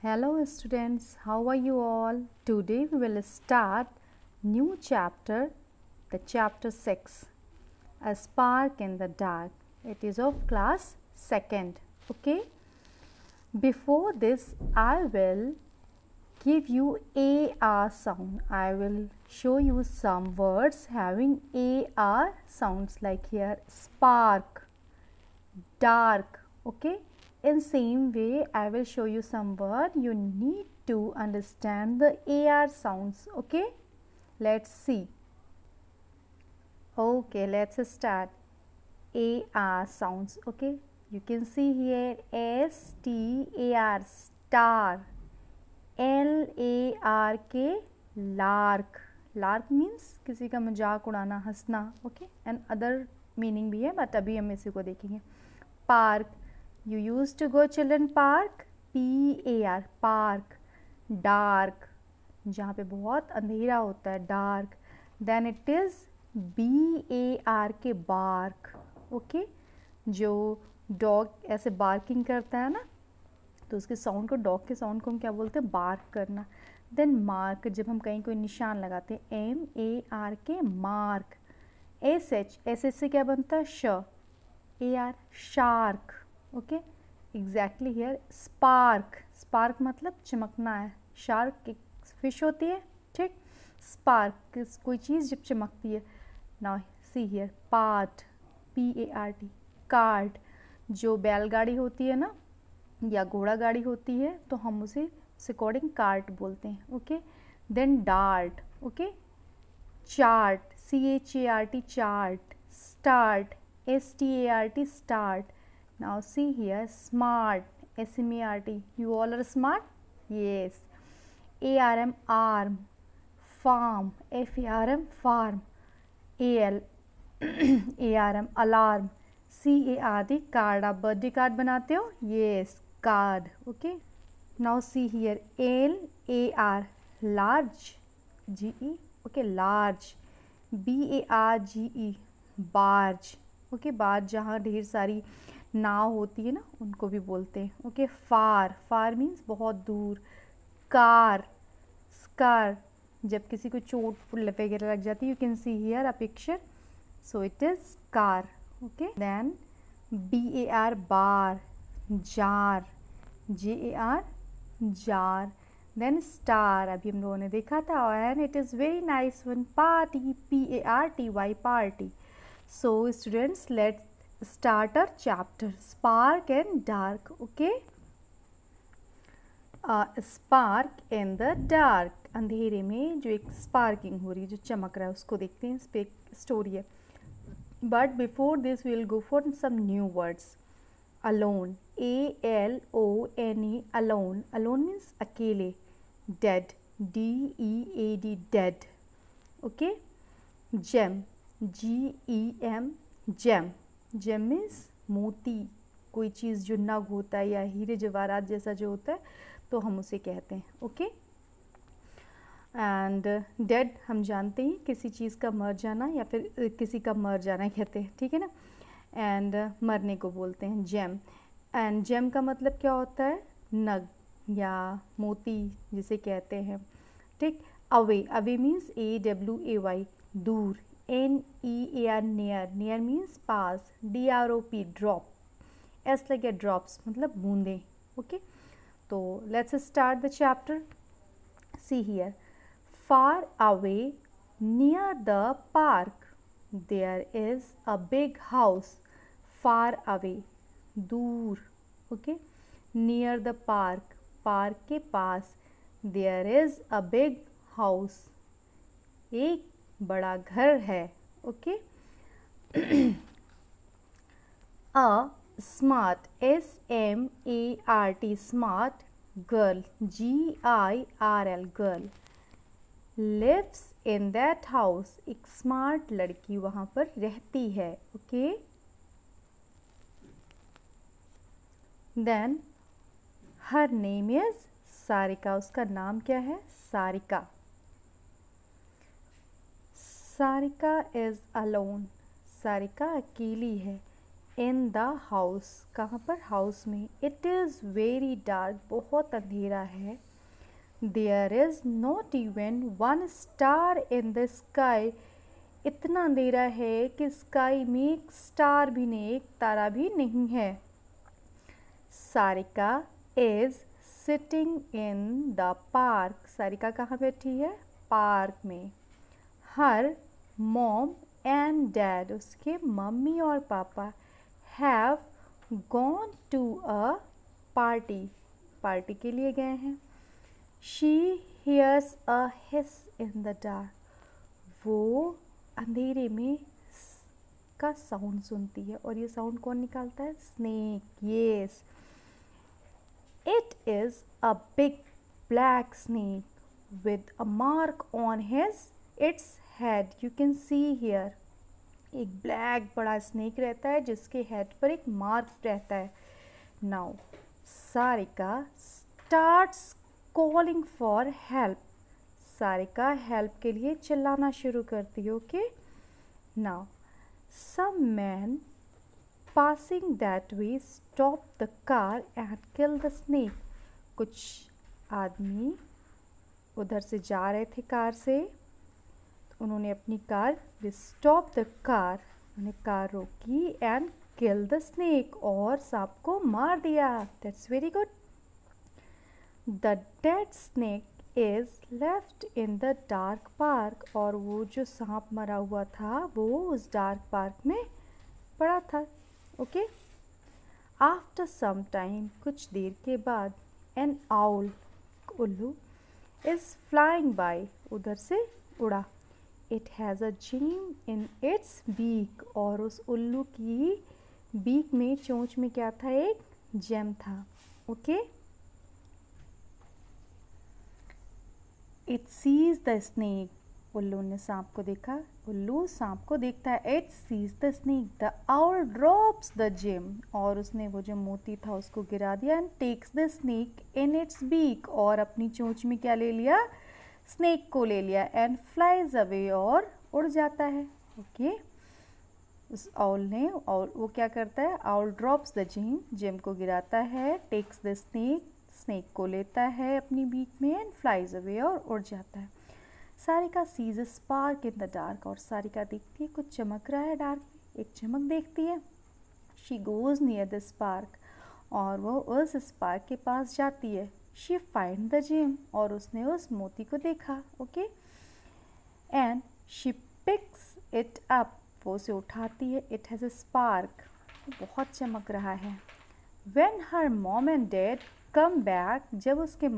Hello students, how are you all? Today we will start new chapter, the chapter 6, A Spark in the Dark. It is of class 2nd, okay? Before this, I will give you AR sound. I will show you some words having AR sounds like here spark, dark, okay? In same way, I will show you some word. You need to understand the AR sounds, okay? Let's see. Okay, let's start. AR sounds, okay? You can see here STAR, star. LARK, lark. Lark means किसी का मजाक उड़ाना, हंसना, okay? And other meaning भी है, but अभी हम इसी को देखेंगे. Park. You used to go children park. PAR, park. Dark, जहाँ पे बहुत अंधेरा होता है, dark. Then it is BARK, bark. Okay? जो dog ऐसे barking करता है ना, तो उसके साउंड को, डॉग के साउंड को हम क्या बोलते हैं? बार्क करना. देन मार्क, जब हम कहीं कोई निशान लगाते हैं, MARK, मार्क. SH से क्या बनता है? श. AR, shark. Okay, exactly here. Spark, spark मतलब चमकना है. शार्क एक फिश होती है, ठीक. स्पार्क कोई चीज़ जब चमकती है. Now see here part, PART, cart. जो बैलगाड़ी होती है ना या घोड़ा गाड़ी होती है तो हम उसे अकॉर्डिंग कार्ट बोलते हैं, okay. Then dart, okay. Chart, CHART, chart. Start, START, start. Now see here smart, SMART. You all are smart? Yes. ARM, arm. Farm, FARM, farm. AL ARM, alarm. CARD, card. आप birthday card बनाते हो? Yes, card. Okay. Now see here LAR, large. GE, okay, large. BARGE, barge. Okay, barge जहाँ ढेर सारी नाव होती है ना, उनको भी बोलते हैं, ओके. फार, फार मीन्स बहुत दूर. कार, स्कार, जब किसी को चोट वगैरह लग जाती है. You can see here a picture, so it is car, okay. Then BAR, bar. Jar, JAR, jar. Then star, अभी हम लोगों ने देखा था. And it is very nice one, party, PARTY, party. So students, let's start our chapter, spark and dark, okay. Spark in the dark, अंधेरे में जो एक स्पार्किंग हो रही है, जो चमक रहा है, उसको देखते हैं. इस पे एक स्टोरी है. But before this, we will go for some new words. Alone, ALONE, alone. Alone means अकेले. Dead, DEAD, dead. Okay. Gem, GEM, gem. Gem means मोती. कोई चीज़ जो नग होता है या हीरे जवाहरात जैसा जो होता है, तो हम उसे कहते हैं, ओके. एंड डेड हम जानते हैं किसी चीज़ का मर जाना या फिर किसी का मर जाना कहते हैं, ठीक है ना. एंड मरने को बोलते हैं जेम. एंड जेम का मतलब क्या होता है? नग या मोती जिसे कहते हैं, ठीक. अवे, अवे मीन्स AWAY, दूर. NEAR, near. Near means pass. DROP, drop. S like a drops मतलब बूंदे, ओके. तो let's start the chapter. See here. Far away, near the park, there is a big house. Far away, दूर, okay. Near the park, park के पास. There is a big house, एक बड़ा घर है, okay. A smart, SMART, smart girl, GIRL, girl. Lives in that house, एक smart लड़की वहाँ पर रहती है, okay. Then her name is Sarika, उसका नाम क्या है? सारिका. सारिका इज अलोन, सारिका अकेली है. इन द हाउस, कहाँ पर, हाउस में. इट इज़ वेरी डार्क, बहुत अंधेरा है. There is not even one star in the sky, इतना अंधेरा है कि स्काई में एक स्टार भी नहीं, एक तारा भी नहीं है. Sarika is sitting in the park, Sarika कहाँ बैठी है, पार्क में. हर मॉम एंड डैड, उसके मम्मी और papa, have gone to a party, party के लिए गए हैं. She hears a hiss in the dark, वो अंधेरे में का साउंड सुनती है. और ये साउंड कौन निकालता है, snake. Yes, it is a big black snake with a mark on his its head. You can see here, एक ब्लैक बड़ा स्नेक रहता है जिसके हेड पर एक मार्क रहता है. Now Sarika starts calling for help, Sarika help के लिए चिल्लाना शुरू करती है. Okay, now some man passing that way stop the car and kill the snake, कुछ आदमी उधर से जा रहे थे कार से, तो उन्होंने अपनी car, they stop the car, उन्होंने कार रोकी, एंड किल द स्नेक, और सांप को मार दिया. That's very good. The dead snake is left in the dark park, और वो जो सांप मरा हुआ था वो उस डार्क पार्क में पड़ा था. ओके, आफ्टर सम टाइम, कुछ देर के बाद, एन आउल, उल्लू, इज फ्लाइंग बाय, उधर से उड़ा. It has a gem in its beak, और उस उल्लू की बीक में, चोंच में क्या था, एक जेम था. Okay, it sees the snake, उल्लू ने सांप को देखा, उल्लू सांप को देखता है. It sees the snake, the owl drops the gem, और उसने वो जो मोती था उसको गिरा दिया. And takes the snake in its beak, और अपनी चोंच में क्या ले लिया, स्नेक को ले लिया. एंड फ्लाइज अवे, और उड़ जाता है. ओके, उस आउल ने, और वो क्या करता है, owl drops the gem, gem को गिराता है. टेक्स द स्नेक, स्नेक को लेता है अपनी बीक में. एंड फ्लाइज अवे, और उड़ जाता है. Sarika sees a spark in the dark, और सारिका देखती है कुछ चमक रहा है डार्क में, एक चमक देखती है. She goes near the spark, और वो उस स्पार्क के पास जाती है. शी फाइंड द जेम, और उसने उस मोती को देखा. Okay, and she picks it up, वो उसे उठाती है. इट हैज़ अ स्पार्क, बहुत चमक रहा है. When her mom and dad come back, जब उसके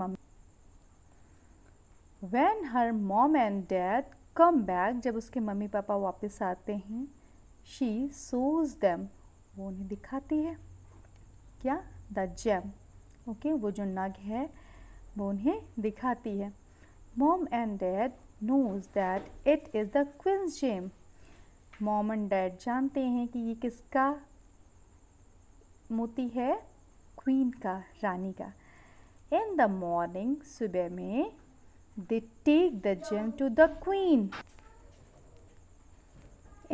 When her mom and dad come back, जब उसके मम्मी पापा वापस आते हैं, she shows them, वो उन्हें दिखाती है क्या, the gem. ओके, वो जो नग है वो उन्हें दिखाती है. Mom and dad knows that it is the queen's gem. Mom and dad जानते हैं कि ये किसका मोती है, क्वीन का, रानी का. In the morning, सुबह में, they take the gem to the queen.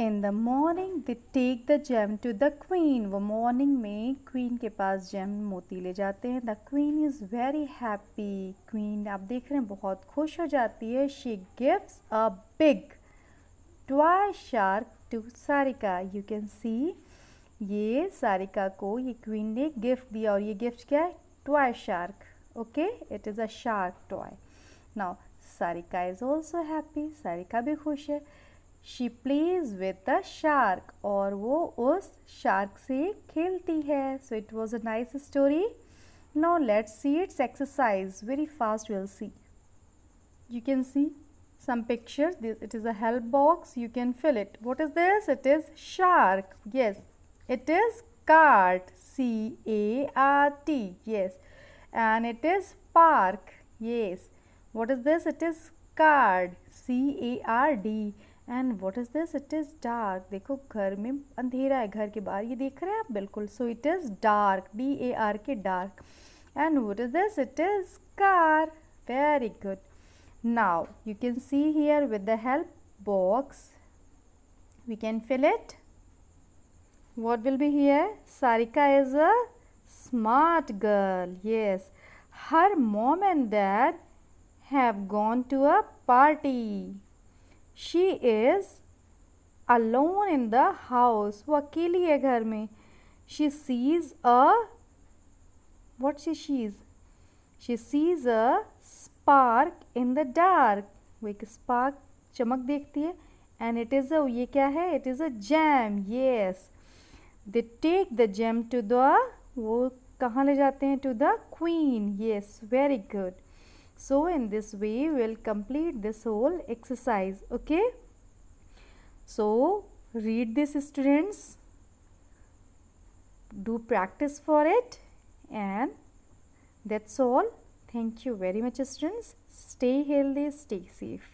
In the morning they take the gem to the queen. वो morning में queen के पास gem मोती ले जाते हैं. The queen is very happy. queen आप देख रहे हैं बहुत खुश हो जाती है. She gives a big toy shark to Sarika. You can see, ये सारिका को ये queen ने गिफ्ट दिया, और ये गिफ्ट क्या है, toy shark. Okay, it is a shark toy. Now Sarika is also happy. Sarika भी खुश है. She plays with the shark, और वो उस shark से खेलती है. So it was a nice story. Now let's see its exercise. Very fast we'll see. You can see some pictures. It is a help box. You can fill it. What is this? It is shark. Yes. It is cart. C-A-R-T. Yes. And it is park. Yes. What is this? It is card. C-A-R-D. And what is this? It is dark. देखो घर में अंधेरा है, घर के बाहर, ये देख रहे हैं आप बिल्कुल. So it is dark. D-A-R-K, dark. And what is this? It is car. Very good. Now you can see here with the help box, we can fill it. What will be here? Sarika is a smart girl. Yes. Her mom and dad have gone to a party. She is alone in the house. वो अकेली है घर में. She sees a, what she sees? She sees a spark in the dark. वो एक spark चमक देखती है. And it is a, ये क्या है? It is a gem. Yes. They take the gem to the, वो कहाँ ले जाते हैं? To the queen. Yes, very good. So in this way we will complete this whole exercise. Okay. So read this, students. Do practice for it, and that's all. Thank you very much, students. Stay healthy, stay safe.